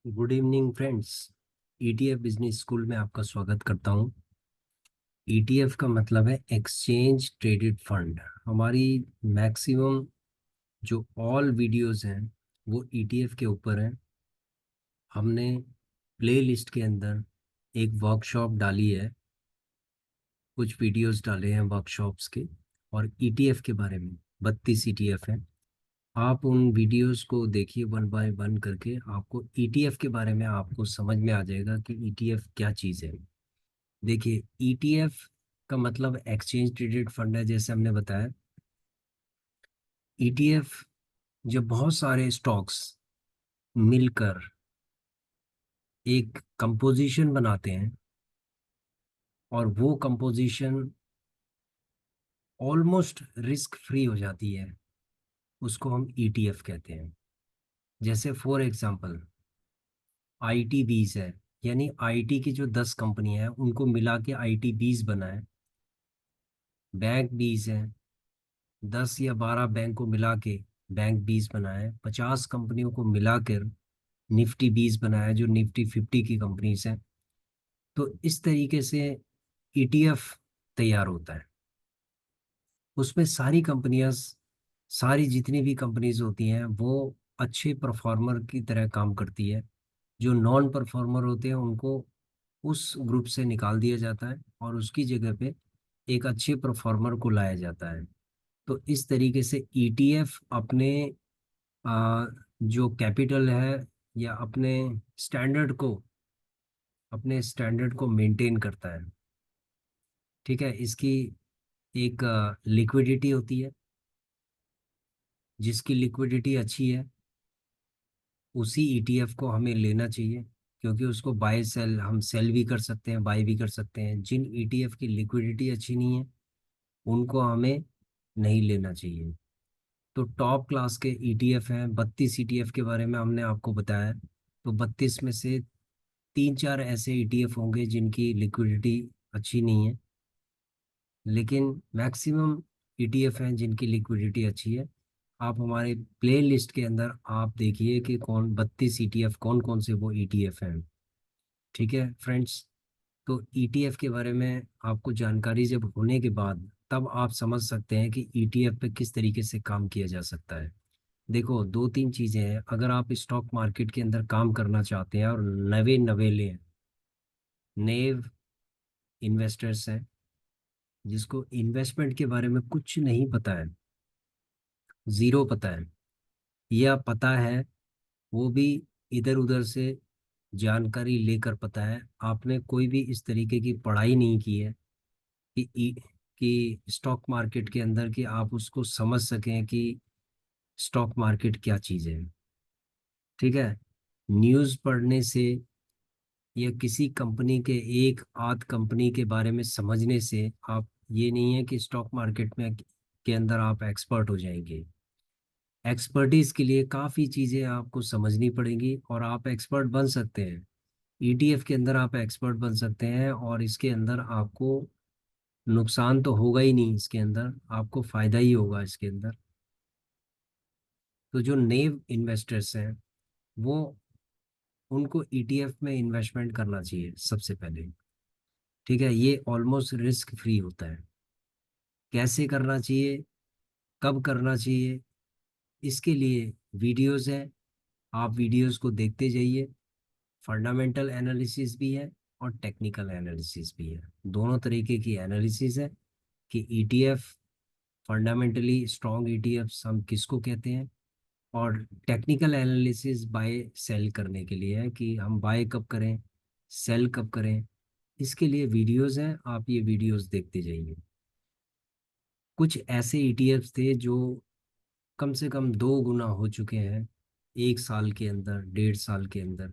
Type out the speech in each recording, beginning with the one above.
Good evening friends. ETF business school में आपका स्वागत करता हूं। ईटीएफ का मतलब है एक्सचेंज ट्रेडेड फंड। हमारी मैक्सिमम जो ऑल वीडियोस हैं वो ईटीएफ के ऊपर हैं। हमने प्ले लिस्ट के अंदर एक वर्कशॉप डाली है, कुछ वीडियोस डाले हैं वर्कशॉप्स के, और ईटीएफ के बारे में 32 ईटीएफ हैं। आप उन वीडियोस को देखिए वन बाय वन करके, आपको ईटीएफ के बारे में आपको समझ में आ जाएगा कि ईटीएफ क्या चीज़ है। देखिए, ईटीएफ का मतलब एक्सचेंज ट्रेडेड फंड है, जैसे हमने बताया। ईटीएफ जब बहुत सारे स्टॉक्स मिलकर एक कंपोजिशन बनाते हैं और वो कंपोजिशन ऑलमोस्ट रिस्क फ्री हो जाती है, उसको हम ईटीएफ कहते हैं। जैसे फॉर एग्जांपल आईटी 20 है, यानी आईटी की जो 10 कंपनियां हैं उनको मिला के आईटी 20 बना है। बैंक 20 है, 10 या 12 बैंक को मिला के बैंक 20 बना है। 50 कंपनियों को मिलाकर निफ्टी 20 बनाया, जो निफ्टी 50 की कंपनीज हैं। तो इस तरीके से ईटीएफ तैयार होता है। उसमें सारी कंपनियां, सारी जितनी भी कंपनीज होती हैं वो अच्छे परफॉर्मर की तरह काम करती है। जो नॉन परफॉर्मर होते हैं उनको उस ग्रुप से निकाल दिया जाता है और उसकी जगह पे एक अच्छे परफॉर्मर को लाया जाता है। तो इस तरीके से ईटीएफ अपने जो कैपिटल है या अपने स्टैंडर्ड को मेंटेन करता है। ठीक है, इसकी एक लिक्विडिटी होती है। जिसकी लिक्विडिटी अच्छी है उसी ईटीएफ को हमें लेना चाहिए, क्योंकि उसको बाय सेल हम सेल भी कर सकते हैं, बाय भी कर सकते हैं। जिन ईटीएफ की लिक्विडिटी अच्छी नहीं है उनको हमें नहीं लेना चाहिए। तो टॉप क्लास के ईटीएफ हैं, 32 ईटीएफ के बारे में हमने आपको बताया। तो 32 में से 3-4 ऐसे ईटीएफ होंगे जिनकी लिक्विडिटी अच्छी नहीं है, लेकिन मैक्सिमम ईटीएफ हैं जिनकी लिक्विडिटी अच्छी है। आप हमारे प्ले लिस्ट के अंदर आप देखिए कि कौन 32 ईटीएफ, कौन कौन से वो ईटीएफ हैं। ठीक है फ्रेंड्स, तो ईटीएफ के बारे में आपको जानकारी जब होने के बाद तब आप समझ सकते हैं कि ईटीएफ पे किस तरीके से काम किया जा सकता है। देखो, 2-3 चीज़ें हैं। अगर आप स्टॉक मार्केट के अंदर काम करना चाहते हैं और नवे नवेले हैं, नेव इन्वेस्टर्स हैं, जिसको इन्वेस्टमेंट के बारे में कुछ नहीं पता है, ज़ीरो पता है, या पता है वो भी इधर उधर से जानकारी लेकर पता है, आपने कोई भी इस तरीके की पढ़ाई नहीं की है कि कि स्टॉक मार्केट के अंदर कि आप उसको समझ सकें कि स्टॉक मार्केट क्या चीज़ है। ठीक है, न्यूज़ पढ़ने से या किसी कंपनी के एक आध कंपनी के बारे में समझने से आप, ये नहीं है कि स्टॉक मार्केट में के अंदर आप एक्सपर्ट हो जाएंगे। एक्सपर्टीज के लिए काफ़ी चीज़ें आपको समझनी पड़ेंगी और आप एक्सपर्ट बन सकते हैं। ईटीएफ के अंदर आप एक्सपर्ट बन सकते हैं और इसके अंदर आपको नुकसान तो होगा ही नहीं, इसके अंदर आपको फायदा ही होगा इसके अंदर। तो जो नेव इन्वेस्टर्स हैं वो, उनको ईटीएफ में इन्वेस्टमेंट करना चाहिए सबसे पहले। ठीक है, ये ऑलमोस्ट रिस्क फ्री होता है। कैसे करना चाहिए, कब करना चाहिए, इसके लिए वीडियोस हैं, आप वीडियोस को देखते जाइए। फंडामेंटल एनालिसिस भी है और टेक्निकल एनालिसिस भी है, दोनों तरीके की एनालिसिस है कि ईटीएफ, फंडामेंटली स्ट्रॉन्ग ईटीएफ हम किसको कहते हैं, और टेक्निकल एनालिसिस बाय सेल करने के लिए है कि हम बाय कब करें, सेल कब करें। इसके लिए वीडियोस हैं, आप ये वीडियोस देखते जाइए। कुछ ऐसे ईटीएफ्स थे जो कम से कम 2 गुना हो चुके हैं 1 साल के अंदर, 1.5 साल के अंदर।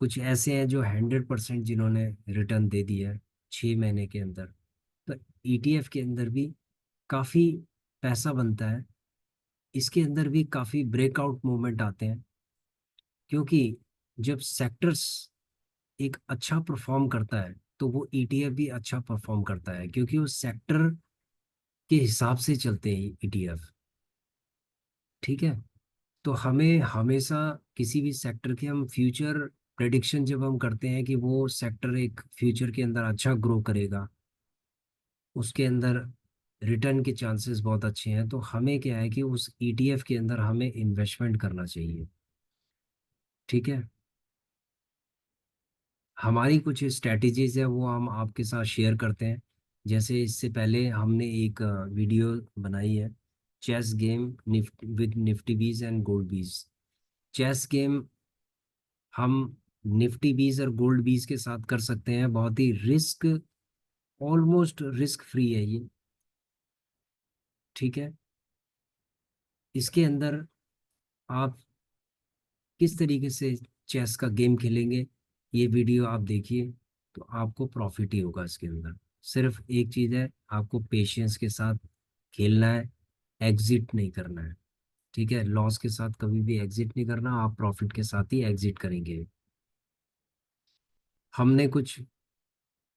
कुछ ऐसे हैं जो 100% जिन्होंने रिटर्न दे दिया है 6 महीने के अंदर। तो ईटीएफ के अंदर भी काफ़ी पैसा बनता है, इसके अंदर भी काफ़ी ब्रेकआउट मूवमेंट आते हैं। क्योंकि जब सेक्टर्स एक अच्छा परफॉर्म करता है तो वो ईटीएफ भी अच्छा परफॉर्म करता है, क्योंकि वो सेक्टर के हिसाब से चलते हैं ईटीएफ। ठीक है, तो हमें हमेशा किसी भी सेक्टर के हम फ्यूचर प्रेडिक्शन जब हम करते हैं कि वो सेक्टर एक फ्यूचर के अंदर अच्छा ग्रो करेगा, उसके अंदर रिटर्न के चांसेस बहुत अच्छे हैं, तो हमें क्या है कि उस ईटीएफ के अंदर हमें इन्वेस्टमेंट करना चाहिए। ठीक है। हमारी कुछ स्ट्रैटेजीज है वो हम आपके साथ शेयर करते हैं। जैसे इससे पहले हमने एक वीडियो बनाई है, चेस गेम विद निफ्टी बीज एंड गोल्ड बीज। चेस गेम हम निफ्टी बीज और गोल्ड बीज के साथ कर सकते हैं, बहुत ही रिस्क, ऑलमोस्ट रिस्क फ्री है ये। ठीक है। इसके अंदर आप किस तरीके से चेस का गेम खेलेंगे, ये वीडियो आप देखिए, तो आपको प्रॉफिट ही होगा इसके अंदर। सिर्फ एक चीज़ है, आपको पेशेंस के साथ खेलना है, एग्जिट नहीं करना है। ठीक है, लॉस के साथ कभी भी एग्जिट नहीं करना, आप प्रॉफिट के साथ ही एग्जिट करेंगे। हमने कुछ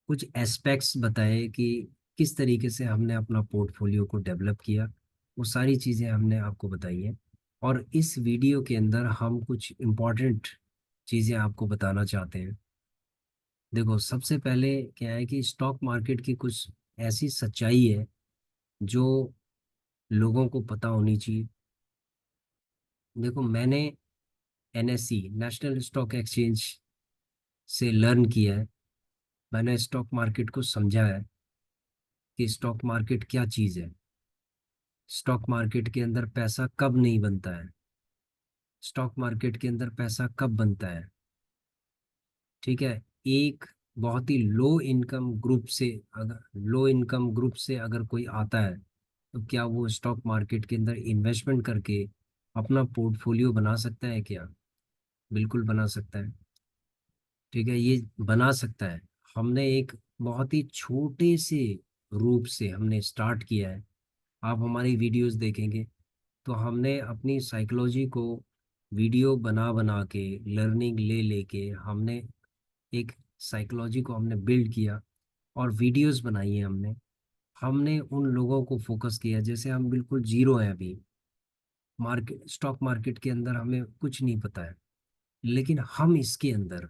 कुछ एस्पेक्ट्स बताए कि किस तरीके से हमने अपना पोर्टफोलियो को डेवलप किया, वो सारी चीज़ें हमने आपको बताई हैं। और इस वीडियो के अंदर हम कुछ इम्पोर्टेंट चीज़ें आपको बताना चाहते हैं। देखो, सबसे पहले क्या है कि स्टॉक मार्केट की कुछ ऐसी सच्चाई है जो लोगों को पता होनी चाहिए। देखो, मैंने एनएससी, नेशनल स्टॉक एक्सचेंज से लर्न किया है, मैंने स्टॉक मार्केट को समझा है कि स्टॉक मार्केट क्या चीज़ है, स्टॉक मार्केट के अंदर पैसा कब नहीं बनता है, स्टॉक मार्केट के अंदर पैसा कब बनता है। ठीक है। एक बहुत ही लो इनकम ग्रुप से, अगर लो इनकम ग्रुप से अगर कोई आता है, तो क्या वो स्टॉक मार्केट के अंदर इन्वेस्टमेंट करके अपना पोर्टफोलियो बना सकता है क्या? बिल्कुल बना सकता है। ठीक है, ये बना सकता है। हमने एक बहुत ही छोटे से रूप से हमने स्टार्ट किया है। आप हमारी वीडियोस देखेंगे तो हमने अपनी साइकोलॉजी को वीडियो बना बना के, लर्निंग ले लेके हमने एक साइकोलॉजी को हमने बिल्ड किया और वीडियोस बनाई है हमने। हमने उन लोगों को फोकस किया, जैसे हम बिल्कुल जीरो हैं अभी, मार्केट, स्टॉक मार्केट के अंदर हमें कुछ नहीं पता है, लेकिन हम इसके अंदर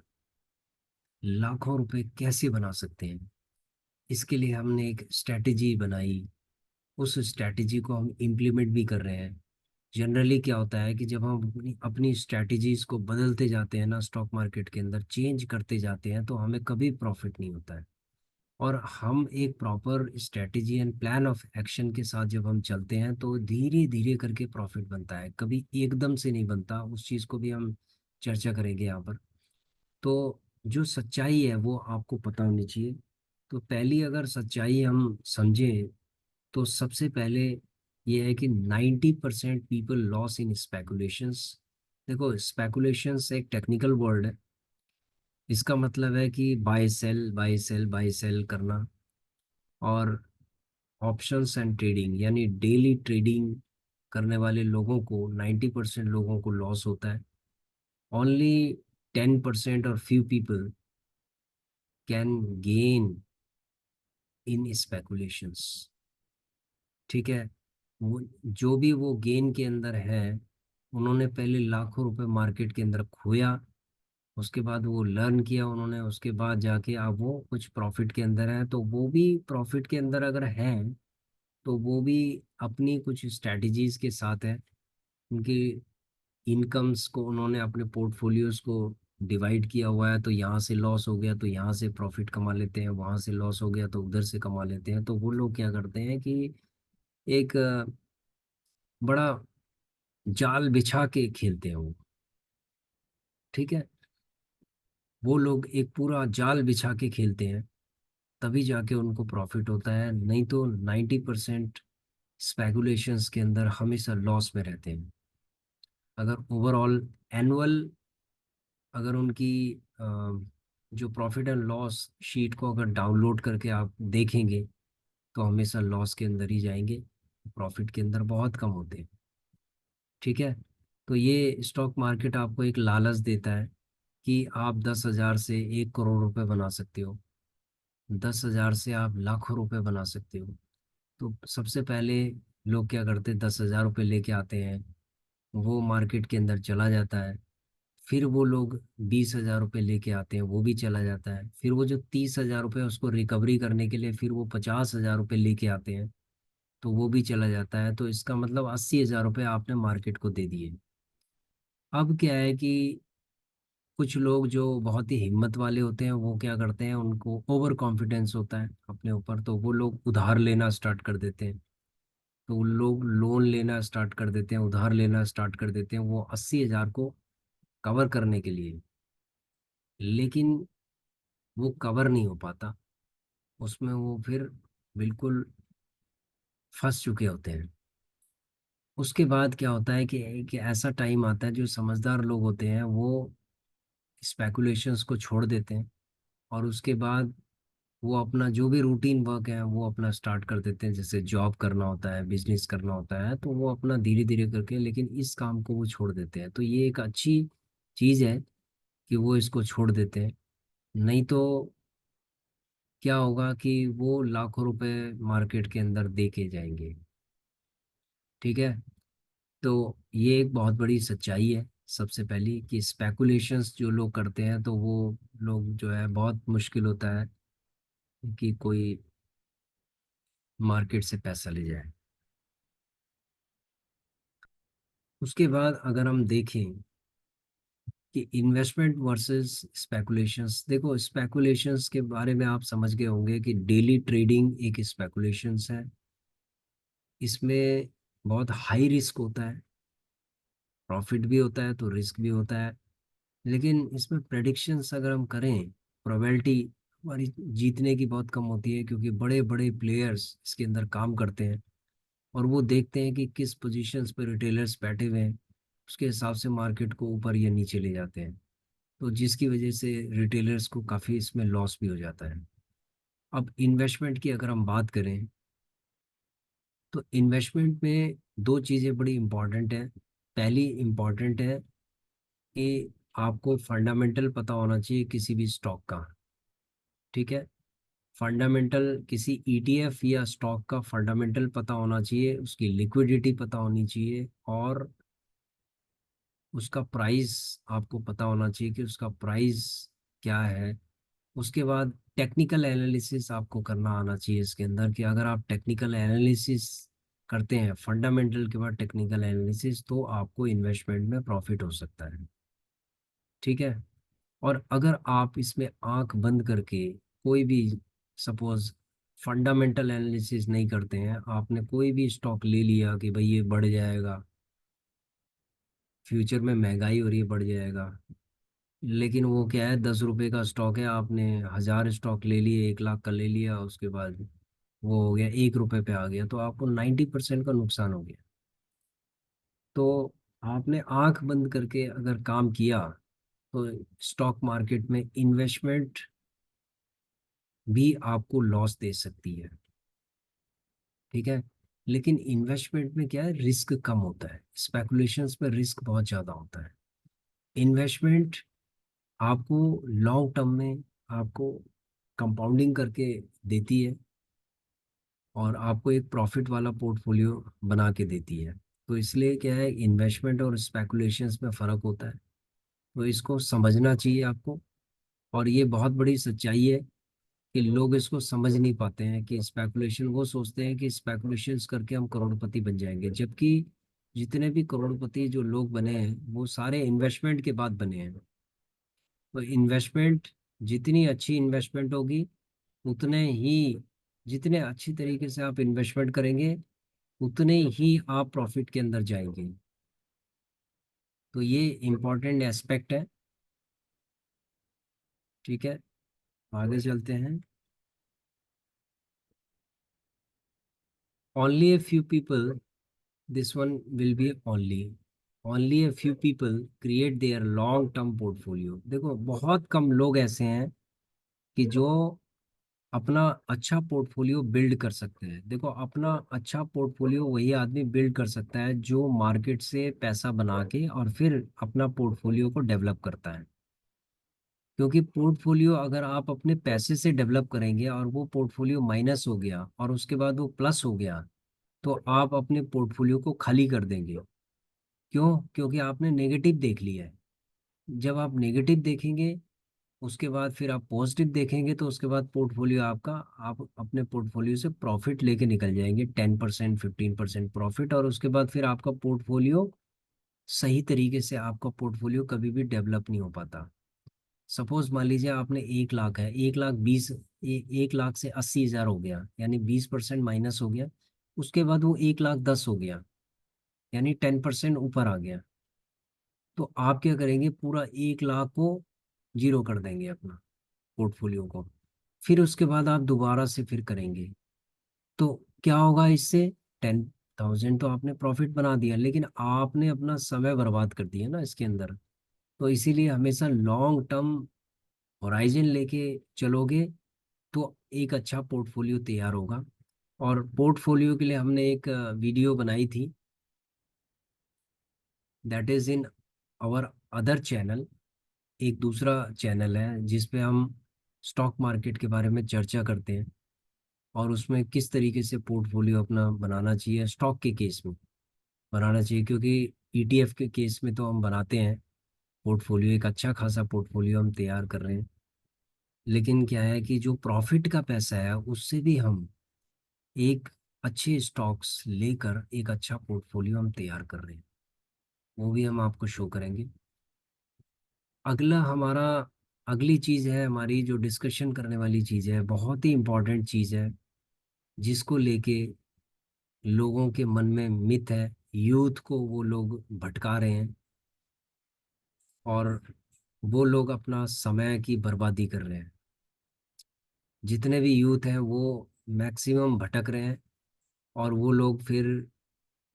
लाखों रुपए कैसे बना सकते हैं, इसके लिए हमने एक स्ट्रैटेजी बनाई। उस स्ट्रैटेजी को हम इम्प्लीमेंट भी कर रहे हैं। जनरली क्या होता है कि जब हम अपनी अपनी स्ट्रैटेजीज को बदलते जाते हैं ना, स्टॉक मार्केट के अंदर चेंज करते जाते हैं, तो हमें कभी प्रॉफिट नहीं होता है। और हम एक proper strategy and plan of action के साथ जब हम चलते हैं तो धीरे धीरे करके प्रॉफिट बनता है, कभी एकदम से नहीं बनता। उस चीज़ को भी हम चर्चा करेंगे यहाँ पर। तो जो सच्चाई है वो आपको पता होनी चाहिए। तो पहली अगर सच्चाई हम समझें, तो सबसे पहले ये है कि 90% पीपल लॉस इन स्पेकुलेशंस। देखो, स्पेकुलेशंस एक टेक्निकल वर्ड है, इसका मतलब है कि buy sell buy sell buy sell करना। और ऑप्शंस एंड ट्रेडिंग, यानी डेली ट्रेडिंग करने वाले लोगों को, 90% लोगों को लॉस होता है। ओनली 10% और few people can gain in speculations. ठीक है। वो जो भी वो गेन के अंदर है, उन्होंने पहले लाखों रुपए मार्केट के अंदर खोया, उसके बाद वो लर्न किया उन्होंने, उसके बाद जाके अब वो कुछ प्रॉफिट के अंदर है। तो वो भी प्रॉफिट के अंदर अगर हैं, तो वो भी अपनी कुछ स्ट्रैटेजीज के साथ है। उनकी इनकम्स को उन्होंने अपने पोर्टफोलियोज को डिवाइड किया हुआ है, तो यहाँ से लॉस हो गया तो यहाँ से प्रॉफिट कमा लेते हैं, वहाँ से लॉस हो गया तो उधर से कमा लेते हैं। तो वो लोग क्या करते हैं कि एक बड़ा जाल बिछा के खेलते हैं वो। ठीक है। वो लोग एक पूरा जाल बिछा के खेलते हैं, तभी जाके उनको प्रॉफिट होता है, नहीं तो 90% स्पेकुलेशंस के अंदर हमेशा लॉस में रहते हैं। अगर ओवरऑल एनुअल, अगर उनकी अ, जो प्रॉफिट एंड लॉस शीट को अगर डाउनलोड करके आप देखेंगे, तो हमेशा लॉस के अंदर ही जाएंगे, प्रॉफिट के अंदर बहुत कम होते हैं। ठीक है। तो ये स्टॉक मार्केट आपको एक लालच देता है कि आप 10,000 से 1 करोड़ रुपए बना सकते हो, 10,000 से आप लाखों रुपए बना सकते हो। तो सबसे पहले लोग क्या करते हैं, 10,000 रुपये लेके आते हैं, वो मार्केट के अंदर चला जाता है, फिर वो लोग 20,000 रुपये लेके आते हैं, वो भी चला जाता है। फिर वो जो 30,000 रुपये उसको रिकवरी करने के लिए फिर वो 50,000 रुपये लेके आते हैं, तो वो भी चला जाता है। तो इसका मतलब 80,000 रुपये आपने मार्केट को दे दिए। अब क्या है कि कुछ लोग जो बहुत ही हिम्मत वाले होते हैं वो क्या करते हैं, उनको ओवर कॉन्फिडेंस होता है अपने ऊपर, तो वो लोग उधार लेना स्टार्ट कर देते हैं। तो वो लोग लोन लेना स्टार्ट कर देते हैं, उधार लेना स्टार्ट कर देते हैं वो 80,000 को कवर करने के लिए। लेकिन वो कवर नहीं हो पाता, उसमें वो फिर बिल्कुल फंस चुके होते हैं। उसके बाद क्या होता है कि ऐसा टाइम आता है, जो समझदार लोग होते हैं वो स्पेकुलेशंस को छोड़ देते हैं, और उसके बाद वो अपना जो भी रूटीन वर्क है वो अपना स्टार्ट कर देते हैं। जैसे जॉब करना होता है, बिजनेस करना होता है, तो वो अपना धीरे धीरे करके, लेकिन इस काम को वो छोड़ देते हैं। तो ये एक अच्छी चीज़ है कि वो इसको छोड़ देते हैं। नहीं तो क्या होगा कि वो लाखों रुपए मार्केट के अंदर दे के जाएंगे। ठीक है। तो ये एक बहुत बड़ी सच्चाई है, सबसे पहली, कि स्पेकुलेशंस जो लोग करते हैं तो वो लोग जो है बहुत मुश्किल होता है कि कोई मार्केट से पैसा ले जाए। उसके बाद अगर हम देखें कि इन्वेस्टमेंट वर्सेस स्पेकुलेशंस, देखो स्पेकुलेशंस के बारे में आप समझ गए होंगे कि डेली ट्रेडिंग एक स्पेकुलेशंस है। इसमें बहुत हाई रिस्क होता है, प्रॉफिट भी होता है तो रिस्क भी होता है। लेकिन इसमें प्रेडिक्शंस अगर हम करें, प्रोबेबिलिटी हमारी जीतने की बहुत कम होती है, क्योंकि बड़े बड़े प्लेयर्स इसके अंदर काम करते हैं और वो देखते हैं कि किस पोजीशंस पर रिटेलर्स बैठे हुए हैं, उसके हिसाब से मार्केट को ऊपर या नीचे ले जाते हैं। तो जिसकी वजह से रिटेलर्स को काफ़ी इसमें लॉस भी हो जाता है। अब इन्वेस्टमेंट की अगर हम बात करें, तो इन्वेस्टमेंट में दो चीज़ें बड़ी इंपॉर्टेंट है। पहली इंपॉर्टेंट है कि आपको फंडामेंटल पता होना चाहिए किसी भी स्टॉक का। ठीक है। फंडामेंटल किसी ईटीएफ या स्टॉक का फंडामेंटल पता होना चाहिए, उसकी लिक्विडिटी पता होनी चाहिए, और उसका प्राइस आपको पता होना चाहिए कि उसका प्राइस क्या है। उसके बाद टेक्निकल एनालिसिस आपको करना आना चाहिए इसके अंदर, कि अगर आप टेक्निकल एनालिसिस करते हैं, फंडामेंटल के बाद टेक्निकल एनालिसिस, तो आपको इन्वेस्टमेंट में प्रॉफिट हो सकता है। ठीक है। और अगर आप इसमें आंख बंद करके कोई भी, सपोज फंडामेंटल एनालिसिस नहीं करते हैं, आपने कोई भी स्टॉक ले लिया कि भाई ये बढ़ जाएगा, फ्यूचर में महंगाई हो रही है बढ़ जाएगा, लेकिन वो क्या है, 10 रुपए का स्टॉक है, आपने 1,000 स्टॉक ले लिए, 1 लाख का ले लिया, उसके बाद वो हो गया 1 रुपए पे आ गया, तो आपको 90% का नुकसान हो गया। तो आपने आंख बंद करके अगर काम किया, तो स्टॉक मार्केट में इन्वेस्टमेंट भी आपको लॉस दे सकती है। ठीक है। लेकिन इन्वेस्टमेंट में क्या है, रिस्क कम होता है, स्पेकुलेशंस में रिस्क बहुत ज़्यादा होता है। इन्वेस्टमेंट आपको लॉन्ग टर्म में आपको कंपाउंडिंग करके देती है, और आपको एक प्रॉफिट वाला पोर्टफोलियो बना के देती है। तो इसलिए क्या है, इन्वेस्टमेंट और स्पेकुलेशंस में फ़र्क होता है, तो इसको समझना चाहिए आपको। और ये बहुत बड़ी सच्चाई है कि लोग इसको समझ नहीं पाते हैं कि स्पेकुलेशन, वो सोचते हैं कि स्पेकुलेशंस करके हम करोड़पति बन जाएंगे, जबकि जितने भी करोड़पति जो लोग बने हैं वो सारे इन्वेस्टमेंट के बाद बने हैं। तो इन्वेस्टमेंट, जितनी अच्छी इन्वेस्टमेंट होगी उतने ही, जितने अच्छी तरीके से आप इन्वेस्टमेंट करेंगे उतने ही आप प्रॉफिट के अंदर जाएंगे। तो ये इम्पोर्टेंट एस्पेक्ट है। ठीक है। आगे चलते हैं। Only a few people, this one will be only a few people create their long term portfolio। देखो बहुत कम लोग ऐसे हैं कि जो अपना अच्छा पोर्टफोलियो बिल्ड कर सकते हैं। देखो अपना अच्छा पोर्टफोलियो वही आदमी बिल्ड कर सकता है जो मार्केट से पैसा बना के और फिर अपना पोर्टफोलियो को डेवलप करता है। क्योंकि पोर्टफोलियो अगर आप अपने पैसे से डेवलप करेंगे और वो पोर्टफोलियो माइनस हो गया और उसके बाद वो प्लस हो गया, तो आप अपने पोर्टफोलियो को खाली कर देंगे। क्यों? क्योंकि आपने नेगेटिव देख लिया है। जब आप नेगेटिव देखेंगे, उसके बाद फिर आप पॉजिटिव देखेंगे, तो उसके बाद पोर्टफोलियो आपका, आप अपने पोर्टफोलियो से प्रॉफिट लेके निकल जाएंगे, 10% 15% प्रॉफिट। और उसके बाद फिर आपका पोर्टफोलियो सही तरीके से, आपका पोर्टफोलियो कभी भी डेवलप नहीं हो पाता। सपोज मान लीजिए आपने 1 लाख है, 1 लाख 20, 1 लाख से 80 हजार हो गया, यानी 20% माइनस हो गया। उसके बाद वो 1 लाख 10 हो गया, यानी 10% ऊपर आ गया। तो आप क्या करेंगे, पूरा 1 लाख को जीरो कर देंगे अपना पोर्टफोलियो को। फिर उसके बाद आप दोबारा से फिर करेंगे, तो क्या होगा इससे, 10,000 तो आपने प्रॉफिट बना दिया, लेकिन आपने अपना समय बर्बाद कर दिया ना इसके अंदर। तो इसीलिए हमेशा लॉन्ग टर्म होराइजन लेके चलोगे, तो एक अच्छा पोर्टफोलियो तैयार होगा। और पोर्टफोलियो के लिए हमने एक वीडियो बनाई थी, that is in our other channel. एक दूसरा चैनल है जिसपे हम स्टॉक मार्केट के बारे में चर्चा करते हैं, और उसमें किस तरीके से पोर्टफोलियो अपना बनाना चाहिए स्टॉक के केस में बनाना चाहिए, क्योंकि ईटीएफ के केस में तो हम बनाते हैं पोर्टफोलियो, एक अच्छा खासा पोर्टफोलियो हम तैयार कर रहे हैं। लेकिन क्या है कि जो प्रॉफिट का पैसा है उससे भी हम एक अच्छे स्टॉक्स लेकर एक अच्छा पोर्टफोलियो हम तैयार कर रहे हैं, वो भी हम आपको शो करेंगे। अगला हमारा, अगली चीज़ है हमारी जो डिस्कशन करने वाली चीज़ है, बहुत ही इम्पोर्टेंट चीज़ है, जिसको लेके लोगों के मन में मिथ है, यूथ को वो लोग भटका रहे हैं, और वो लोग अपना समय की बर्बादी कर रहे हैं। जितने भी यूथ हैं वो मैक्सिमम भटक रहे हैं, और वो लोग फिर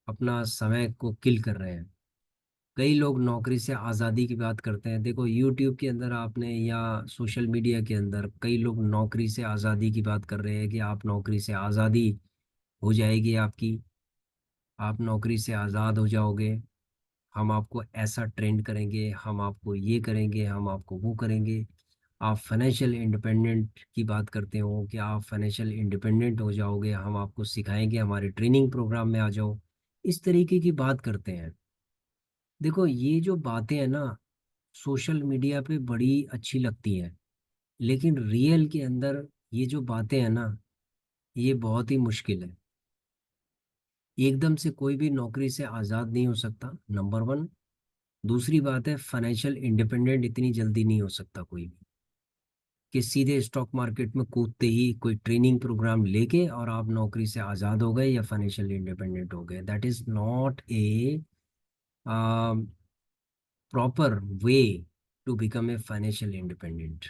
अपना समय को किल कर रहे हैं। कई लोग नौकरी से आज़ादी की बात करते हैं, देखो यूट्यूब के अंदर आपने या सोशल मीडिया के अंदर कई लोग नौकरी से आज़ादी की बात कर रहे हैं कि आप नौकरी से आज़ादी हो जाएगी आपकी, आप नौकरी से आज़ाद हो जाओगे, हम आपको ऐसा ट्रेंड करेंगे, हम आपको ये करेंगे, हम आपको वो करेंगे। आप फाइनेंशियल इंडिपेंडेंट की बात करते हो कि आप फाइनेंशियल इंडिपेंडेंट हो जाओगे, हम आपको सिखाएंगे, हमारे ट्रेनिंग प्रोग्राम में आ जाओ, इस तरीके की बात करते हैं। देखो ये जो बातें हैं ना, सोशल मीडिया पे बड़ी अच्छी लगती है, लेकिन रियल के अंदर ये जो बातें हैं ना, ये बहुत ही मुश्किल है। एकदम से कोई भी नौकरी से आज़ाद नहीं हो सकता, नंबर वन। दूसरी बात है, फाइनेंशियल इंडिपेंडेंट इतनी जल्दी नहीं हो सकता कोई भी, कि सीधे स्टॉक मार्केट में कूदते ही कोई ट्रेनिंग प्रोग्राम लेके और आप नौकरी से आज़ाद हो गए या फाइनेंशियल इंडिपेंडेंट हो गए। That is not a proper way to become a financial independent.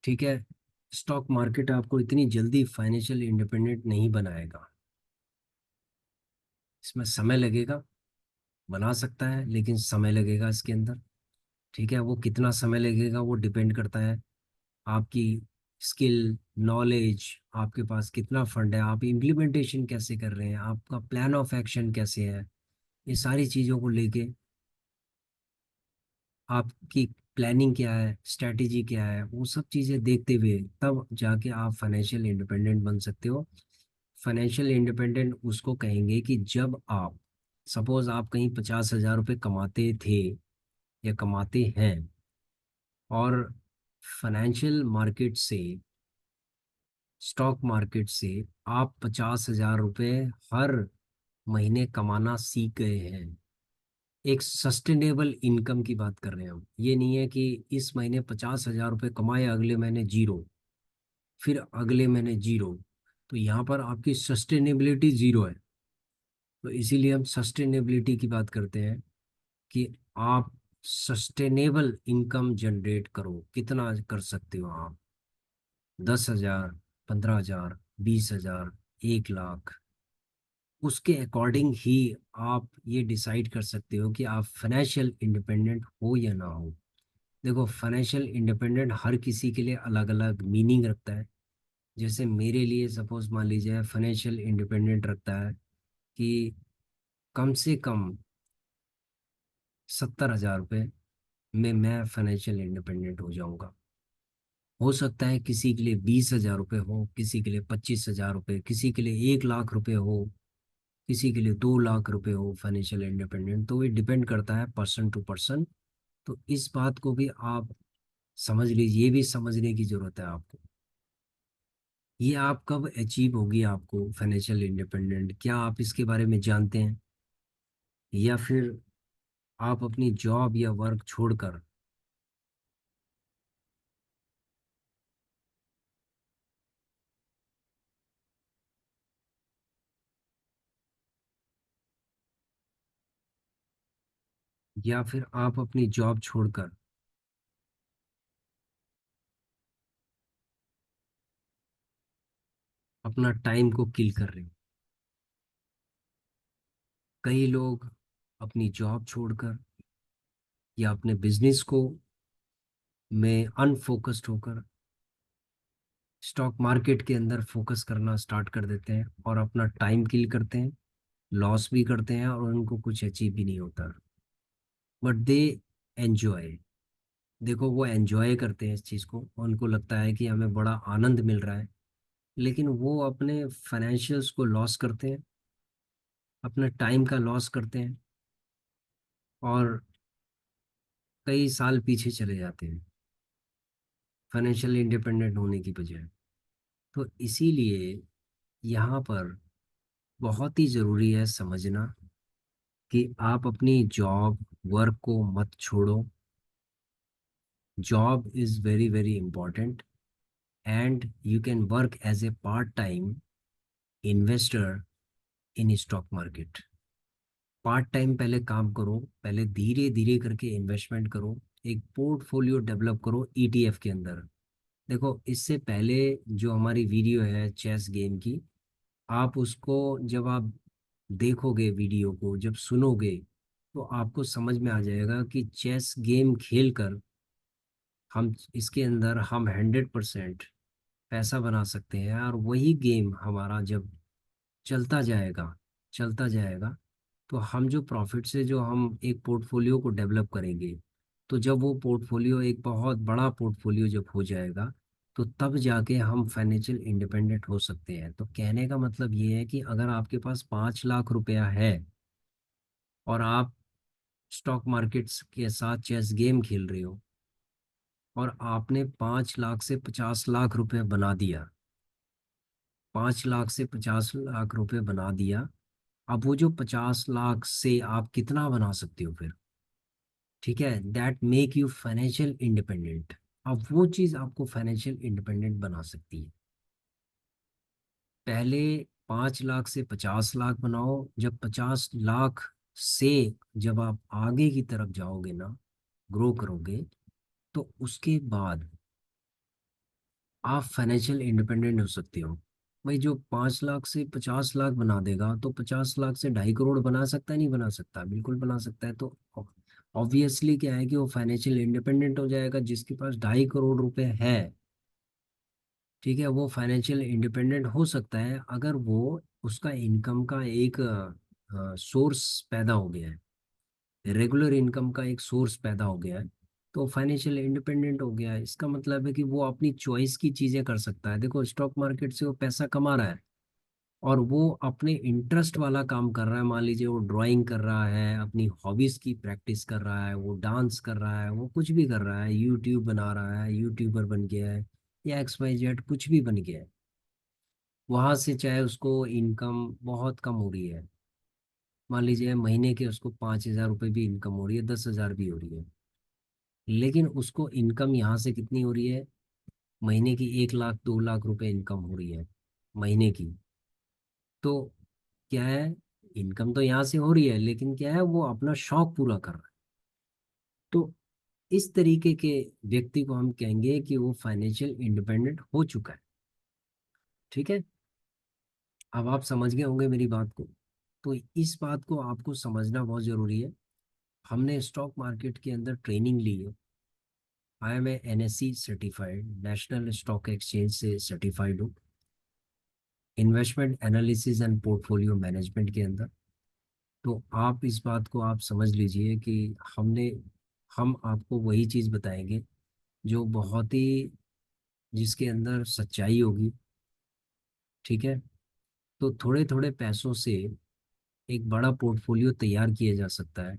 ठीक है, स्टॉक मार्केट आपको इतनी जल्दी फाइनेंशियल इंडिपेंडेंट नहीं बनाएगा, इसमें समय लगेगा। बना सकता है लेकिन समय लगेगा इसके अंदर। ठीक है, वो कितना समय लगेगा वो डिपेंड करता है आपकी स्किल, नॉलेज, आपके पास कितना फंड है, आप इम्प्लीमेंटेशन कैसे कर रहे हैं, आपका प्लान ऑफ एक्शन कैसे है, ये सारी चीज़ों को लेके आपकी प्लानिंग क्या है, स्ट्रैटेजी क्या है, वो सब चीज़ें देखते हुए तब जाके आप फाइनेंशियल इंडिपेंडेंट बन सकते हो। फाइनेंशियल इंडिपेंडेंट उसको कहेंगे कि जब आप, सपोज आप कहीं 50 हजार रुपये कमाते थे या कमाते हैं, और फाइनेंशियल मार्केट से, स्टॉक मार्केट से आप 50 हजार रुपये हर महीने कमाना सीख गए हैं। एक सस्टेनेबल इनकम की बात कर रहे हैं हम, ये नहीं है कि इस महीने 50 हजार रुपये कमाए, अगले महीने जीरो, फिर अगले महीने जीरो। तो यहाँ पर आपकी सस्टेनेबिलिटी जीरो है। तो इसीलिए हम सस्टेनेबिलिटी की बात करते हैं कि आप सस्टेनेबल इनकम जनरेट करो, कितना कर सकते हो आप, 10 हजार, 15 हजार, 20 हजार, 1 लाख, उसके अकॉर्डिंग ही आप ये डिसाइड कर सकते हो कि आप फाइनेंशियल इंडिपेंडेंट हो या ना हो। देखो फाइनेंशियल इंडिपेंडेंट हर किसी के लिए अलग अलग मीनिंग रखता है। जैसे मेरे लिए सपोज मान लीजिए फाइनेंशियल इंडिपेंडेंट रखता है कि कम से कम 70 हजार रुपये में मैं फाइनेंशियल इंडिपेंडेंट हो जाऊंगा। हो सकता है किसी के लिए 20 हजार रुपये हो, किसी के लिए 25 हजार रुपये, किसी के लिए 1 लाख रुपये हो, किसी के लिए 2 लाख रुपए हो फाइनेंशियल इंडिपेंडेंट। तो ये डिपेंड करता है पर्सन टू पर्सन। तो इस बात को भी आप समझ लीजिए, ये भी समझने की जरूरत है आपको। ये आप कब अचीव होगी आपको फाइनेंशियल इंडिपेंडेंट, क्या आप इसके बारे में जानते हैं? या फिर आप अपनी जॉब या वर्क छोड़कर, या फिर आप अपनी जॉब छोड़कर अपना टाइम को किल कर रहे हो? कई लोग अपनी जॉब छोड़कर या अपने बिजनेस को में अनफोकस्ड होकर स्टॉक मार्केट के अंदर फोकस करना स्टार्ट कर देते हैं और अपना टाइम किल करते हैं, लॉस भी करते हैं और उनको कुछ अचीव भी नहीं होता। बट दे एंजॉय, देखो वो एंजॉय करते हैं इस चीज़ को, उनको लगता है कि हमें बड़ा आनंद मिल रहा है। लेकिन वो अपने फाइनेंशियल्स को लॉस करते हैं, अपने टाइम का लॉस करते हैं, और कई साल पीछे चले जाते हैं फाइनेंशियल इंडिपेंडेंट होने की बजाय। तो इसीलिए यहाँ पर बहुत ही ज़रूरी है समझना कि आप अपनी जॉब वर्क को मत छोड़ो। Job is very very important, and you can work as a part time investor in stock market. Part time पहले काम करो, पहले धीरे धीरे करके इन्वेस्टमेंट करो, एक पोर्टफोलियो डेवलप करो ईटीएफ के अंदर। देखो इससे पहले जो हमारी वीडियो है चेस गेम की, आप उसको जब आप देखोगे, वीडियो को जब सुनोगे, तो आपको समझ में आ जाएगा कि चेस गेम खेल कर हम इसके अंदर हम 100% पैसा बना सकते हैं। और वही गेम हमारा जब चलता जाएगा, चलता जाएगा, तो हम जो प्रॉफिट से जो हम एक पोर्टफोलियो को डेवलप करेंगे, तो जब वो पोर्टफोलियो एक बहुत बड़ा पोर्टफोलियो जब हो जाएगा, तो तब जाके हम फाइनेंशियल इंडिपेंडेंट हो सकते हैं। तो कहने का मतलब ये है कि अगर आपके पास 5 लाख रुपया है और आप स्टॉक मार्केट्स के साथ चेस गेम खेल रहे हो, और आपने 5 लाख से 50 लाख रुपए बना दिया, 5 लाख से 50 लाख रुपए बना दिया, अब वो जो 50 लाख से आप कितना बना सकते हो फिर? ठीक है, that make you financial independent. अब वो चीज़ आपको फाइनेंशियल इंडिपेंडेंट बना सकती है। पहले 5 लाख से 50 लाख बनाओ, जब 50 लाख से जब आप आगे की तरफ जाओगे ना, ग्रो करोगे, तो उसके बाद आप फाइनेंशियल इंडिपेंडेंट हो सकते हो। भाई जो 5 लाख से 50 लाख बना देगा, तो 50 लाख से 2.5 करोड़ बना सकता है, नहीं बना सकता? बिल्कुल बना सकता है। तो ऑब्वियसली क्या है कि वो फाइनेंशियल इंडिपेंडेंट हो जाएगा। जिसके पास 2.5 करोड़ रुपए है, ठीक है, वो फाइनेंशियल इंडिपेंडेंट हो सकता है अगर वो उसका इनकम का एक सोर्स पैदा हो गया है, रेगुलर इनकम का एक सोर्स पैदा हो गया है, तो फाइनेंशियल इंडिपेंडेंट हो गया है। इसका मतलब है कि वो अपनी चॉइस की चीजें कर सकता है। देखो स्टॉक मार्केट से वो पैसा कमा रहा है, और वो अपने इंटरेस्ट वाला काम कर रहा है। मान लीजिए वो ड्राइंग कर रहा है, अपनी हॉबीज की प्रैक्टिस कर रहा है, वो डांस कर रहा है, वो कुछ भी कर रहा है, यूट्यूब बना रहा है, यूट्यूबर बन गया है, या XYZ कुछ भी बन गया है, वहां से चाहे उसको इनकम बहुत कम हो रही है, मान लीजिए महीने के उसको 5,000 रुपये भी इनकम हो रही है, 10,000 भी हो रही है, लेकिन उसको इनकम यहाँ से कितनी हो रही है? महीने की 1 लाख 2 लाख रुपए इनकम हो रही है महीने की। तो क्या है, इनकम तो यहाँ से हो रही है, लेकिन क्या है, वो अपना शौक पूरा कर रहा है। तो इस तरीके के व्यक्ति को हम कहेंगे कि वो फाइनेंशियल इंडिपेंडेंट हो चुका है। ठीक है, अब आप समझ गए होंगे मेरी बात को। तो इस बात को आपको समझना बहुत जरूरी है। हमने स्टॉक मार्केट के अंदर ट्रेनिंग ली है। I am NSE certified, national stock exchange से सर्टिफाइड हूँ, investment analysis and portfolio management के अंदर। तो आप इस बात को आप समझ लीजिए कि हमने हम आपको वही चीज़ बताएंगे जो बहुत ही, जिसके अंदर सच्चाई होगी। ठीक है, तो थोड़े थोड़े पैसों से एक बड़ा पोर्टफोलियो तैयार किया जा सकता है।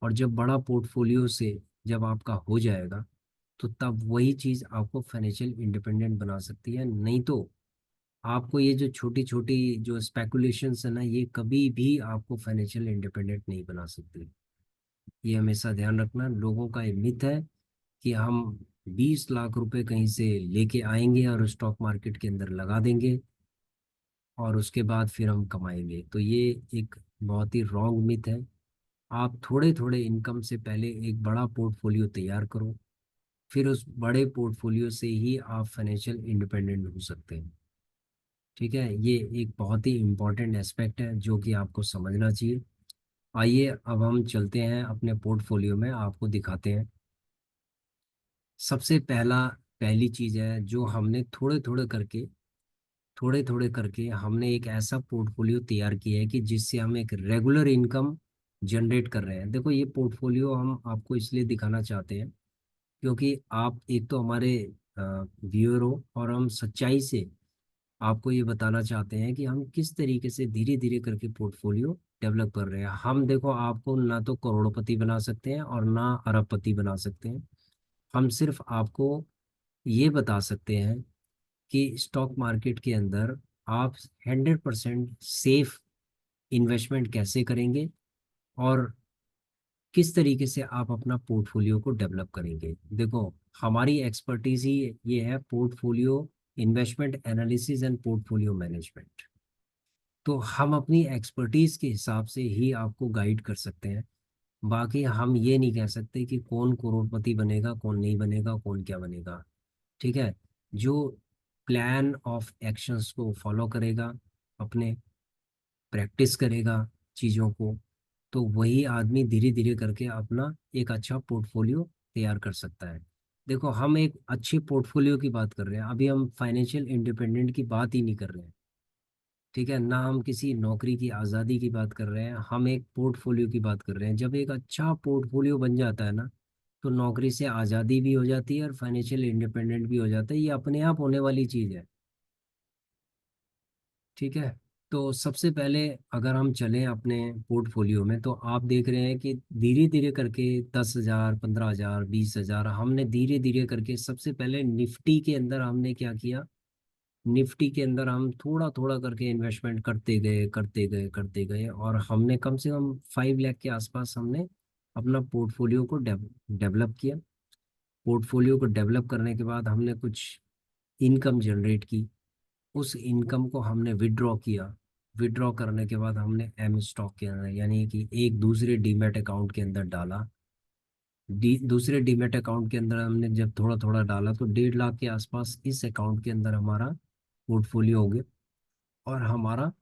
और जब बड़ा पोर्टफोलियो से जब आपका हो जाएगा, तो तब वही चीज़ आपको फाइनेंशियल इंडिपेंडेंट बना सकती है। नहीं तो आपको ये जो छोटी छोटी जो स्पेकुलेशंस है ना, ये कभी भी आपको फाइनेंशियल इंडिपेंडेंट नहीं बना सकती। ये हमेशा ध्यान रखना। लोगों का ये मिथ है कि हम 20 लाख रुपए कहीं से लेके आएंगे और स्टॉक मार्केट के अंदर लगा देंगे और उसके बाद फिर हम कमाएंगे। तो ये एक बहुत ही रॉन्ग मिथ है। आप थोड़े थोड़े इनकम से पहले एक बड़ा पोर्टफोलियो तैयार करो, फिर उस बड़े पोर्टफोलियो से ही आप फाइनेंशियल इंडिपेंडेंट हो सकते हैं। ठीक है, ये एक बहुत ही इम्पोर्टेंट एस्पेक्ट है जो कि आपको समझना चाहिए। आइए अब हम चलते हैं अपने पोर्टफोलियो में, आपको दिखाते हैं। सबसे पहली चीज़ है जो हमने थोड़े थोड़े करके हमने एक ऐसा पोर्टफोलियो तैयार किया है कि जिससे हम एक रेगुलर इनकम जनरेट कर रहे हैं। देखो, ये पोर्टफोलियो हम आपको इसलिए दिखाना चाहते हैं क्योंकि आप एक तो हमारे व्यूअर हो, और हम सच्चाई से आपको ये बताना चाहते हैं कि हम किस तरीके से धीरे धीरे करके पोर्टफोलियो डेवलप कर रहे हैं। हम देखो, आपको ना तो करोड़पति बना सकते हैं और ना अरबपति बना सकते हैं। हम सिर्फ आपको ये बता सकते हैं कि स्टॉक मार्केट के अंदर आप 100% सेफ इन्वेस्टमेंट कैसे करेंगे और किस तरीके से आप अपना पोर्टफोलियो को डेवलप करेंगे। देखो, हमारी एक्सपर्टीज ही ये है, portfolio investment analysis and portfolio management. तो हम अपनी एक्सपर्टीज के हिसाब से ही आपको गाइड कर सकते हैं। बाकी हम ये नहीं कह सकते कि कौन करोड़पति बनेगा, कौन नहीं बनेगा, कौन क्या बनेगा। ठीक है, जो प्लान ऑफ एक्शंस को फॉलो करेगा, अपने प्रैक्टिस करेगा चीज़ों को, तो वही आदमी धीरे धीरे करके अपना एक अच्छा पोर्टफोलियो तैयार कर सकता है। देखो, हम एक अच्छे पोर्टफोलियो की बात कर रहे हैं, अभी हम फाइनेंशियल इंडिपेंडेंट की बात ही नहीं कर रहे हैं। ठीक है ना, हम किसी नौकरी की आज़ादी की बात कर रहे हैं, हम एक पोर्टफोलियो की बात कर रहे हैं। जब एक अच्छा पोर्टफोलियो बन जाता है ना, तो नौकरी से आज़ादी भी हो जाती है और फाइनेंशियल इंडिपेंडेंट भी हो जाता है। ये अपने आप होने वाली चीज़ है। ठीक है, तो सबसे पहले अगर हम चलें अपने पोर्टफोलियो में, तो आप देख रहे हैं कि धीरे धीरे करके 10,000, 15,000, 20,000, हमने धीरे धीरे करके सबसे पहले निफ्टी के अंदर हमने क्या किया। निफ्टी के अंदर हम थोड़ा थोड़ा करके इन्वेस्टमेंट करते गए, करते गए, करते गए, और हमने कम से कम 5 लाख के आसपास हमने अपना पोर्टफोलियो को डेवलप किया। पोर्टफोलियो को डेवलप करने के बाद हमने कुछ इनकम जनरेट की। उस इनकम को हमने विड्रॉ किया। विड्रॉ करने के बाद हमने एम स्टॉक के अंदर, यानी कि एक दूसरे डीमैट अकाउंट के अंदर डाला। दूसरे डीमैट अकाउंट के अंदर हमने जब थोड़ा थोड़ा डाला, तो 1.5 लाख के आसपास इस अकाउंट के अंदर हमारा पोर्टफोलियो हो गया। और हमारा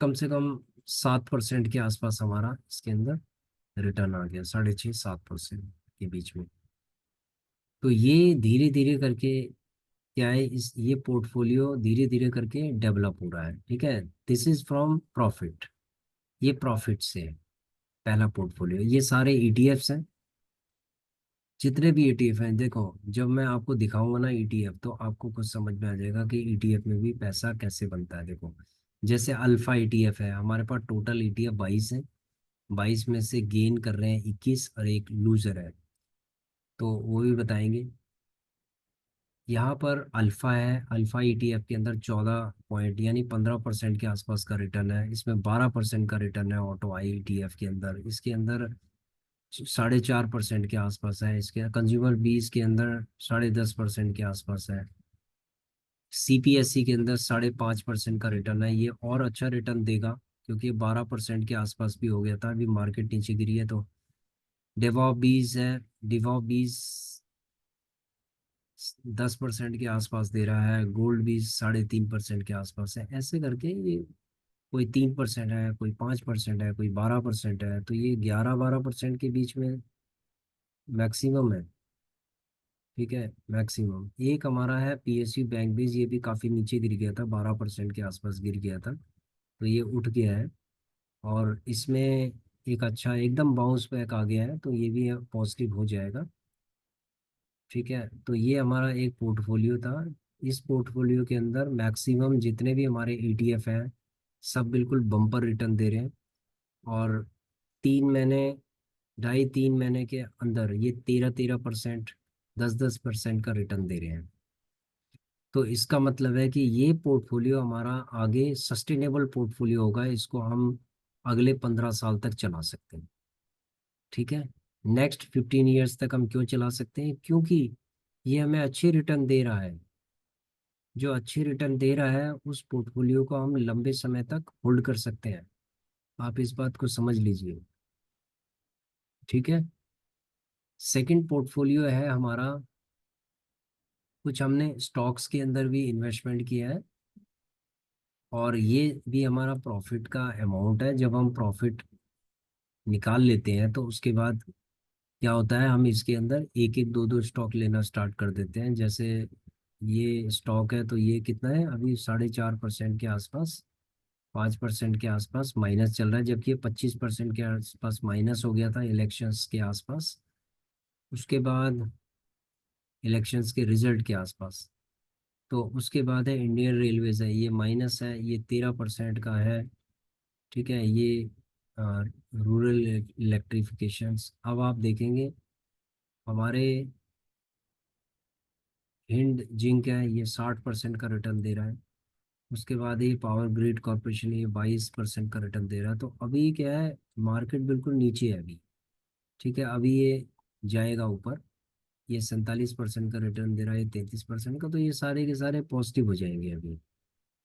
कम से कम 7% के आसपास हमारा इसके अंदर रिटर्न आ गया, 6.5-7% के बीच में। तो ये धीरे धीरे करके क्या है, इस ये पोर्टफोलियो धीरे धीरे करके डेवलप हो रहा है। ठीक है, दिस इज फ्रॉम प्रॉफिट। ये प्रॉफिट से है पहला पोर्टफोलियो। ये सारे ईटीएफ्स हैं, जितने भी ईटीएफ हैं। देखो, जब मैं आपको दिखाऊंगा ना ईटीएफ, तो आपको कुछ समझ में आ जाएगा कि ईटीएफ में भी पैसा कैसे बनता है। देखो, जैसे अल्फा ईटीएफ है, हमारे पास टोटल ईटीएफ 22 है। 22 में से गेन कर रहे हैं 21 और एक लूजर है, तो वो भी बताएंगे। यहाँ पर अल्फा है, अल्फा ईटीएफ के अंदर 14 पॉइंट यानी 15% के आसपास का रिटर्न है। इसमें 12% का रिटर्न है। ऑटो आई ईटीएफ के अंदर, इसके अंदर 4.5% के आसपास है। इसके कंज्यूमर बीस के अंदर 10.5% के आसपास है। सीपीएससी के अंदर 5.5% का रिटर्न है। ये और अच्छा रिटर्न देगा क्योंकि 12% के आसपास भी हो गया था, अभी मार्केट नीचे गिरी है। तो डेवॉ बीस है, डिवॉ बीस 10% के आसपास दे रहा है। गोल्ड भी 3.5% के आसपास है। ऐसे करके ये कोई 3% है, कोई 5% है, कोई 12% है। तो ये 11-12% के बीच में मैक्सिमम है। ठीक है, मैक्सिमम। एक हमारा है पीएसयू बैंक बीज, ये भी काफ़ी नीचे गिर गया था, 12% के आसपास गिर गया था। तो ये उठ गया है और इसमें एक अच्छा एकदम बाउंस बैक आ गया है, तो ये भी पॉजिटिव हो जाएगा। ठीक है, तो ये हमारा एक पोर्टफोलियो था। इस पोर्टफोलियो के अंदर मैक्सिमम जितने भी हमारे ईटीएफ हैं, सब बिल्कुल बम्पर रिटर्न दे रहे हैं। और 3 महीने ढाई तीन महीने के अंदर ये 13-13%, 10-10% का रिटर्न दे रहे हैं। तो इसका मतलब है कि ये पोर्टफोलियो हमारा आगे सस्टेनेबल पोर्टफोलियो होगा, इसको हम अगले 15 साल तक चला सकते हैं। ठीक है। नेक्स्ट 15 ईयर्स तक हम क्यों चला सकते हैं? क्योंकि ये हमें अच्छे रिटर्न दे रहा है। जो अच्छे रिटर्न दे रहा है उस पोर्टफोलियो को हम लंबे समय तक होल्ड कर सकते हैं। आप इस बात को समझ लीजिए। ठीक है। सेकंड पोर्टफोलियो है हमारा, कुछ हमने स्टॉक्स के अंदर भी इन्वेस्टमेंट किया है, और ये भी हमारा प्रॉफिट का अमाउंट है। जब हम प्रॉफिट निकाल लेते हैं तो उसके बाद क्या होता है, हम इसके अंदर एक एक दो दो स्टॉक लेना स्टार्ट कर देते हैं। जैसे ये स्टॉक है तो ये कितना है अभी, 4.5% के आसपास, 5% के आसपास माइनस चल रहा है, जबकि ये 25% के आसपास माइनस हो गया था इलेक्शंस के आसपास, उसके बाद इलेक्शंस के रिजल्ट के आसपास। तो उसके बाद है इंडियन रेलवेज है, ये माइनस है, ये 13% का है। ठीक है। ये रूरल इलेक्ट्रिफिकेशंस। अब आप देखेंगे हमारे हिंद जिंक है, ये 60% का रिटर्न दे रहा है। उसके बाद ये पावर ग्रिड कॉरपोरेशन, ये 22% का रिटर्न दे रहा है। तो अभी क्या है, मार्केट बिल्कुल नीचे है अभी। ठीक है। अभी ये जाएगा ऊपर। ये 47% का रिटर्न दे रहा है, 33% का, तो ये सारे के सारे पॉजिटिव हो जाएंगे अभी।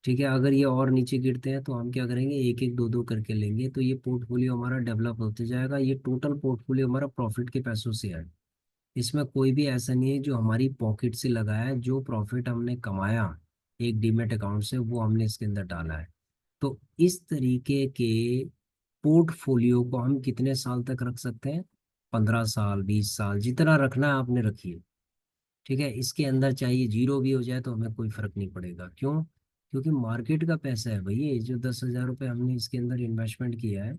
ठीक है। अगर ये और नीचे गिरते हैं तो हम क्या करेंगे, एक एक दो दो करके लेंगे, तो ये पोर्टफोलियो हमारा डेवलप होते जाएगा। ये टोटल पोर्टफोलियो हमारा प्रॉफिट के पैसों से है। इसमें कोई भी ऐसा नहीं है जो हमारी पॉकेट से लगाया है। जो प्रॉफिट हमने कमाया एक डीमेट अकाउंट से, वो हमने इसके अंदर डाला है। तो इस तरीके के पोर्टफोलियो को हम कितने साल तक रख सकते हैं? 15 साल, 20 साल, जितना रखना है आपने रखिए। ठीक है। इसके अंदर चाहिए जीरो भी हो जाए तो हमें कोई फर्क नहीं पड़ेगा। क्यों? क्योंकि मार्केट का पैसा है भाई। ये जो 10,000 रुपये हमने इसके अंदर इन्वेस्टमेंट किया है,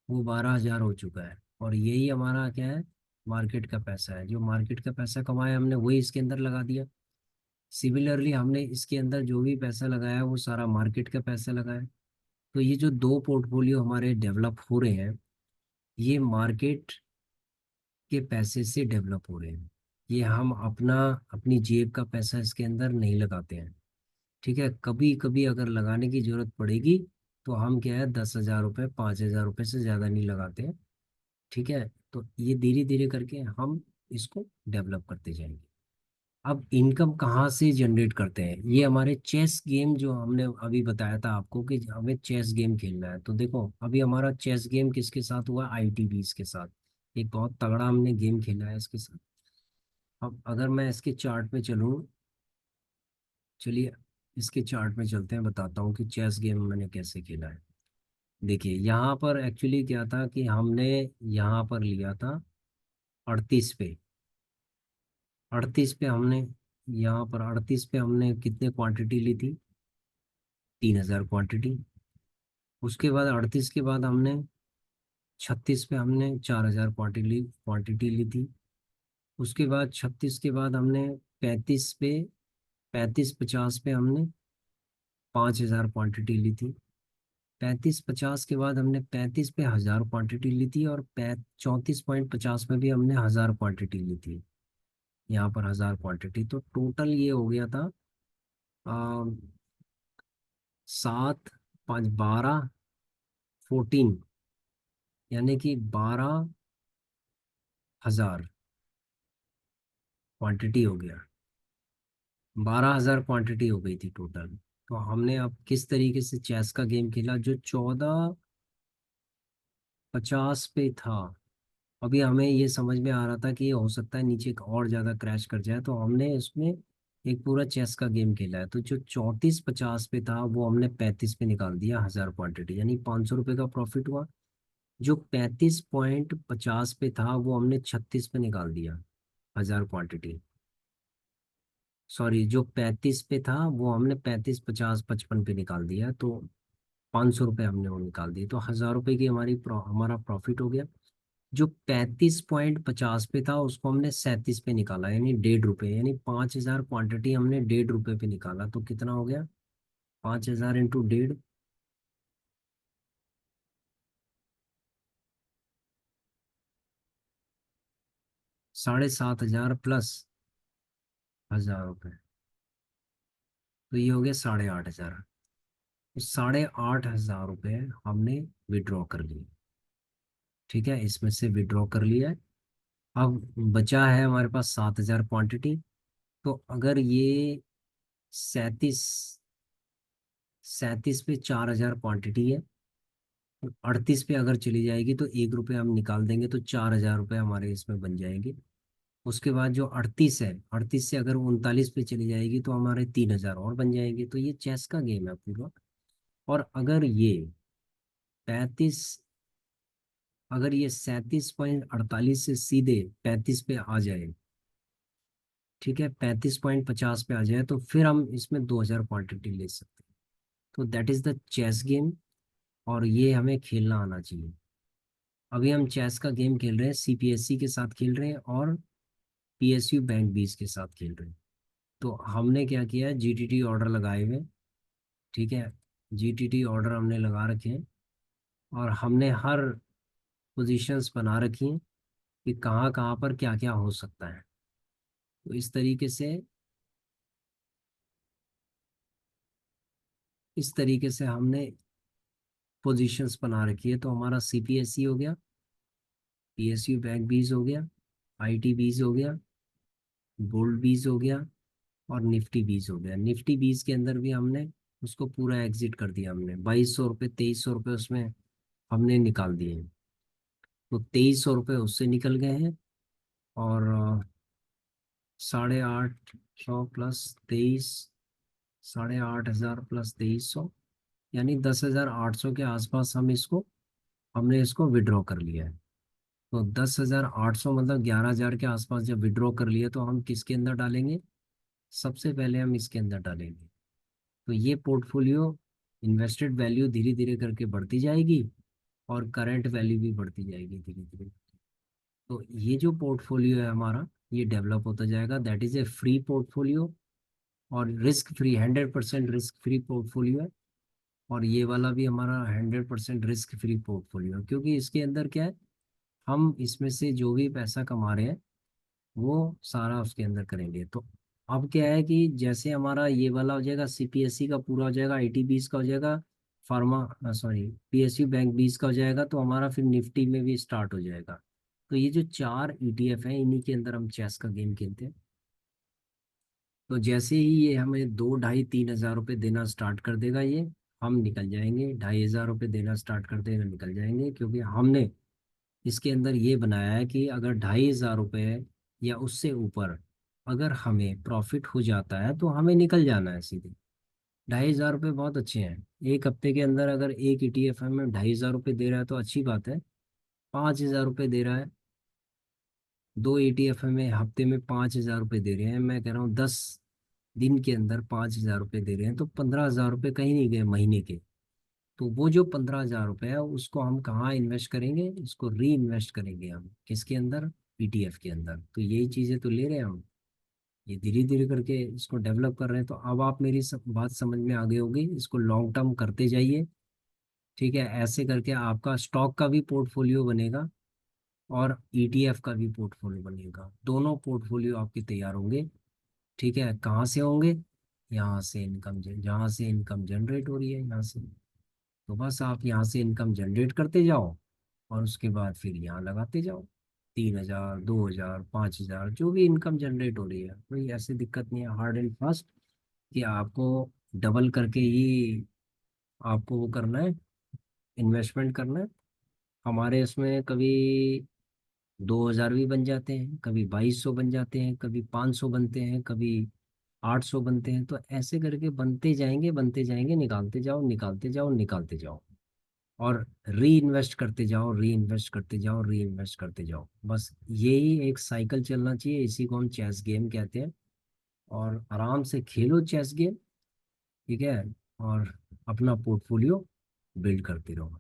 वो 12,000 हो चुका है। और यही हमारा क्या है, मार्केट का पैसा है। जो मार्केट का पैसा कमाया हमने वही इसके अंदर लगा दिया। सिमिलरली हमने इसके अंदर जो भी पैसा लगाया वो सारा मार्केट का पैसा लगाया। तो ये जो दो पोर्टफोलियो हमारे डेवलप हो रहे हैं, ये मार्केट के पैसे से डेवलप हो रहे हैं। ये हम अपना अपनी जेब का पैसा इसके अंदर नहीं लगाते हैं। ठीक है। कभी कभी अगर लगाने की जरूरत पड़ेगी तो हम क्या है, 10,000 रुपये, 5,000 रुपये से ज़्यादा नहीं लगाते हैं। ठीक है। तो ये धीरे धीरे करके हम इसको डेवलप करते जाएंगे। अब इनकम कहाँ से जनरेट करते हैं? ये हमारे चेस गेम जो हमने अभी बताया था आपको कि हमें चेस गेम खेलना है, तो देखो अभी हमारा चेस गेम किसके साथ हुआ, ITBs के साथ। एक बहुत तगड़ा हमने गेम खेला है इसके साथ। अब अगर मैं इसके चार्ट पे चलूँ, चलिए इसके चार्ट में चलते हैं, बताता हूँ कि चेस गेम मैंने कैसे खेला है। देखिए यहाँ पर एक्चुअली क्या था कि हमने यहाँ पर लिया था 38 पे। 38 पे हमने, यहाँ पर 38 पे हमने कितने क्वांटिटी ली थी? 3,000 क्वांटिटी। उसके बाद 38 के बाद हमने 36 पे हमने 4,000 क्वांटिटी ली थी। उसके बाद 36 के बाद हमने 35 पे, 35-50 पे हमने 5,000 क्वांटिटी ली थी। 35-50 के बाद हमने 35 पे 1,000 क्वांटिटी ली थी, और 34.50 में भी हमने 1,000 क्वांटिटी ली थी। यहाँ पर 1,000 क्वांटिटी, तो टोटल ये हो गया था 7, 5, 12, 14, यानी कि 12,000 क्वांटिटी हो गया। 12,000 क्वांटिटी हो गई थी टोटल। तो हमने अब किस तरीके से चेस का गेम खेला, जो 14,50 पे था। अभी हमें ये समझ में आ रहा था कि ये हो सकता है नीचे और ज़्यादा क्रैश कर जाए, तो हमने इसमें एक पूरा चेस का गेम खेला है। तो जो 34-50 पे था वो हमने 35 पे निकाल दिया, 1,000 क्वांटिटी, यानी 500 रुपये का प्रॉफिट हुआ। जो 35.50 पे था वो हमने 36 पे निकाल दिया, 1,000 क्वांटिटी। सॉरी, जो 35 पे था वो हमने 35, 50, 55 पे निकाल दिया, तो 500 रुपये हमने वो निकाल दिए, तो 1,000 रुपये की हमारा प्रॉफिट हो गया। जो 35.50 पे था उसको हमने 37 पे निकाला, यानी 1.5 रुपये, यानी 5,000 क्वांटिटी हमने 1.5 रुपये पे निकाला, तो कितना हो गया, 5,000 इंटू 1.5, 7,500 प्लस 1,000 रुपये, तो ये हो गया 8,500। तो 8,500 रुपये हमने विड्रॉ कर लिए। ठीक है, इसमें से विड्रॉ कर लिया है। अब बचा है हमारे पास 7,000 क्वांटिटी। तो अगर ये 37 37 पे 4,000 क्वांटिटी है, 38 पे अगर चली जाएगी तो 1 रुपये हम निकाल देंगे, तो 4,000 रुपये हमारे इसमें बन जाएंगे। उसके बाद जो 38 है, 38 से अगर 39 पे चली जाएगी तो हमारे 3,000 और बन जाएंगे। तो ये चेस का गेम है पूरा। और अगर ये 37.48 से सीधे 35 पे आ जाए, ठीक है, 35.50 पे आ जाए, तो फिर हम इसमें 2,000 क्वांटिटी ले सकते हैं। तो that is the chess game, और ये हमें खेलना आना चाहिए। अभी हम चेस का गेम खेल रहे हैं, सीपीएससी के साथ खेल रहे हैं और पीएसयू बैंक बीस के साथ खेल रहे हैं। तो हमने क्या किया है, जीटीटी ऑर्डर लगाए हुए हैं, ठीक है। जीटीटी ऑर्डर हमने लगा रखे हैं, और हमने हर पोजीशंस बना रखी हैं कि कहाँ कहाँ पर क्या क्या हो सकता है। तो इस तरीके से हमने पोजीशंस बना रखी है। तो हमारा सीपीएससी हो गया, पीएसयू बैंक बीस हो गया, आईटी बीस हो गया, गोल्ड बीस हो गया, और निफ्टी बीस हो गया। निफ्टी बीस के अंदर भी हमने उसको पूरा एग्जिट कर दिया। हमने 2,200 रुपये, 2,300 रुपये उसमें हमने निकाल दिए हैं। तो 2,300 रुपये उससे निकल गए हैं। और 8,500 प्लस 23, 8,500 प्लस 2,300, यानी 10,800 के आसपास हमने इसको विड्रॉ कर लिया है। तो 10,800 मतलब 11,000 के आसपास जब विड्रॉ कर लिया, तो हम किसके अंदर डालेंगे? सबसे पहले हम इसके अंदर डालेंगे। तो ये पोर्टफोलियो इन्वेस्टेड वैल्यू धीरे धीरे करके बढ़ती जाएगी, और करंट वैल्यू भी बढ़ती जाएगी धीरे धीरे। तो ये जो पोर्टफोलियो है हमारा, ये डेवलप होता जाएगा। That is a free portfolio, और risk free, 100% risk free portfolio है। और ये वाला भी हमारा 100% रिस्क फ्री पोर्टफोलियो है, क्योंकि इसके अंदर क्या है, हम इसमें से जो भी पैसा कमा रहे हैं वो सारा उसके अंदर करेंगे। तो अब क्या है कि जैसे हमारा ये वाला हो जाएगा, सीपीएससी का पूरा हो जाएगा, आईटी बीस का हो जाएगा, फार्मा सॉरी पीएसयू बैंक बीस का हो जाएगा, तो हमारा फिर निफ्टी में भी स्टार्ट हो जाएगा। तो ये जो 4 ईटीएफ हैं, इन्हीं के अंदर हम चेस का गेम खेलते हैं। तो जैसे ही ये हमें 2, 2.5, 3 हज़ार रुपये देना स्टार्ट कर देगा, ये हम निकल जाएंगे। 2,500 रुपये देना स्टार्ट कर देगा, निकल जाएंगे, क्योंकि हमने इसके अंदर ये बनाया है कि अगर 2,500 रुपये या उससे ऊपर अगर हमें प्रॉफिट हो जाता है, तो हमें निकल जाना है सीधे। 2,500 रुपये बहुत अच्छे हैं। एक हफ्ते के अंदर अगर एक ईटीएफ हमें 2,500 रुपये दे रहा है तो अच्छी बात है। 5,000 रुपये दे रहा है, 2 ईटीएफ हमें हफ्ते में 5,000 रुपये दे रहे हैं। मैं कह रहा हूँ 10 दिन के अंदर 5,000 रुपये दे रहे हैं, तो 15,000 रुपये कहीं नहीं गए महीने के। तो वो जो 15,000 रुपये है, उसको हम कहाँ इन्वेस्ट करेंगे? इसको री इन्वेस्ट करेंगे हम, किसके अंदर? पीटीएफ के अंदर। तो यही चीज़ें तो ले रहे हैं हम, ये धीरे धीरे करके इसको डेवलप कर रहे हैं। तो अब आप मेरी बात समझ में आ गई होगी। इसको लॉन्ग टर्म करते जाइए, ठीक है। ऐसे करके आपका स्टॉक का भी पोर्टफोलियो बनेगा, और ईटीएफ का भी पोर्टफोलियो बनेगा। दोनों पोर्टफोलियो आपके तैयार होंगे। ठीक है, कहाँ से होंगे? यहाँ से इनकम, जहाँ से इनकम जनरेट हो रही है, यहाँ से। तो बस आप यहाँ से इनकम जनरेट करते जाओ, और उसके बाद फिर यहाँ लगाते जाओ। 3,000, 2,000, 5,000, जो भी इनकम जनरेट हो रही है, कोई ऐसी दिक्कत नहीं है। हार्ड एंड फास्ट कि आपको डबल करके ही आपको वो करना है, इन्वेस्टमेंट करना है। हमारे इसमें कभी 2,000 भी बन जाते हैं, कभी 2,200 बन जाते हैं, कभी 500 बनते हैं, कभी 800 बनते हैं। तो ऐसे करके बनते जाएंगे, बनते जाएंगे, निकालते जाओ, निकालते जाओ, निकालते जाओ, और री इन्वेस्ट करते जाओ, री इन्वेस्ट करते जाओ, री इन्वेस्ट करते जाओ। बस यही एक साइकिल चलना चाहिए। इसी को हम चेस गेम कहते हैं। और आराम से खेलो चेस गेम, ठीक है, और अपना पोर्टफोलियो बिल्ड करते रहो।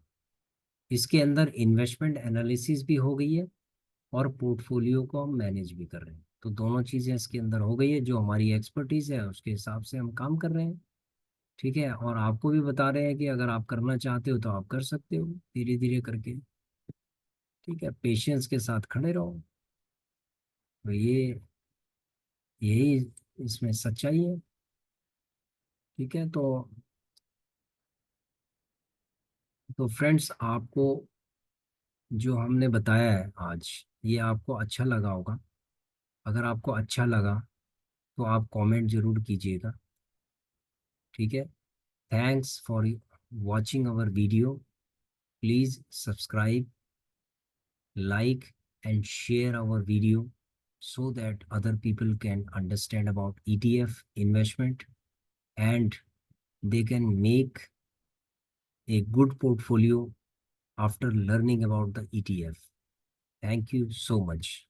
इसके अंदर इन्वेस्टमेंट एनालिसिस भी हो गई है, और पोर्टफोलियो को हम मैनेज भी कर रहे हैं। तो दोनों चीज़ें इसके अंदर हो गई है। जो हमारी एक्सपर्टीज़ है उसके हिसाब से हम काम कर रहे हैं, ठीक है। और आपको भी बता रहे हैं कि अगर आप करना चाहते हो तो आप कर सकते हो, धीरे धीरे करके। ठीक है, पेशेंस के साथ खड़े रहो। तो ये यही इसमें सच्चाई है। ठीक है, तो फ्रेंड्स, आपको जो हमने बताया है आज, ये आपको अच्छा लगा होगा। अगर आपको अच्छा लगा तो आप कमेंट जरूर कीजिएगा। ठीक है, thanks for watching our video. Please subscribe, like and share our video so that other people can understand about ETF investment, and they can make a good portfolio after learning about the ETF. Thank you so much.